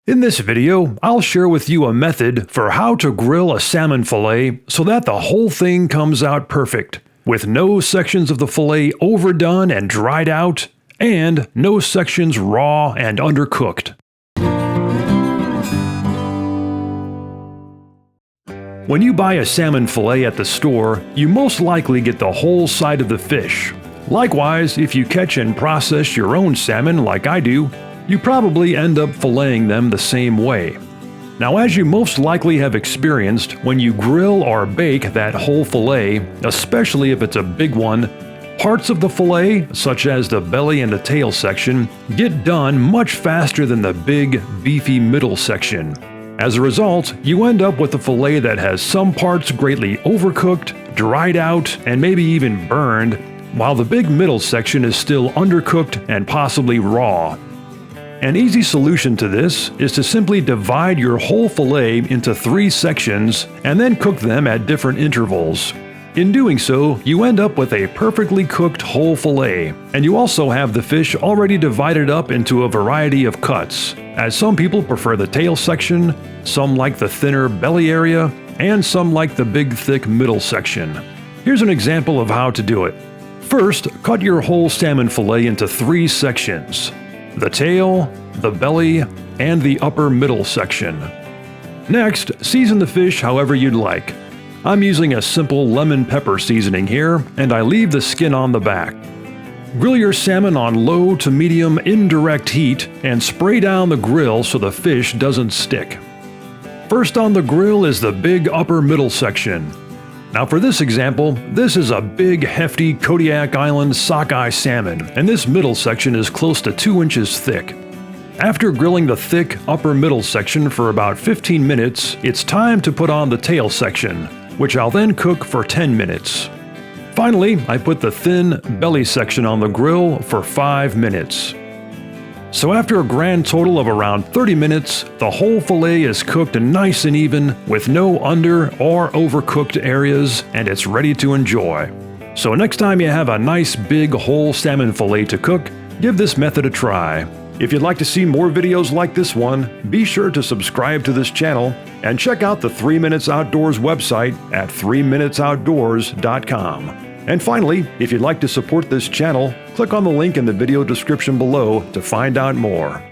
In this video, I'll share with you a method for how to grill a salmon fillet so that the whole thing comes out perfect, with no sections of the fillet overdone and dried out, and no sections raw and undercooked. When you buy a salmon fillet at the store, you most likely get the whole side of the fish. Likewise, if you catch and process your own salmon like I do, you probably end up filleting them the same way. Now, as you most likely have experienced, when you grill or bake that whole fillet, especially if it's a big one, parts of the fillet, such as the belly and the tail section, get done much faster than the big, beefy middle section. As a result, you end up with a fillet that has some parts greatly overcooked, dried out, and maybe even burned, while the big middle section is still undercooked and possibly raw. An easy solution to this is to simply divide your whole fillet into 3 sections and then cook them at different intervals. In doing so, you end up with a perfectly cooked whole fillet, and you also have the fish already divided up into a variety of cuts, as some people prefer the tail section, some like the thinner belly area, and some like the big thick middle section. Here's an example of how to do it. First, cut your whole salmon fillet into 3 sections: the tail, the belly, and the upper middle section. Next, season the fish however you'd like. I'm using a simple lemon pepper seasoning here, and I leave the skin on the back. Grill your salmon on low to medium indirect heat and spray down the grill so the fish doesn't stick. First on the grill is the big upper middle section. Now for this example, this is a big hefty Kodiak Island sockeye salmon, and this middle section is close to 2 inches thick. After grilling the thick upper middle section for about 15 minutes, it's time to put on the tail section, which I'll then cook for 10 minutes. Finally, I put the thin belly section on the grill for 5 minutes. So after a grand total of around 30 minutes, the whole fillet is cooked nice and even with no under or overcooked areas, and it's ready to enjoy. So next time you have a nice big whole salmon fillet to cook, give this method a try. If you'd like to see more videos like this one, be sure to subscribe to this channel and check out the 3 Minutes Outdoors website at 3minutesoutdoors.com. And finally, if you'd like to support this channel, click on the link in the video description below to find out more.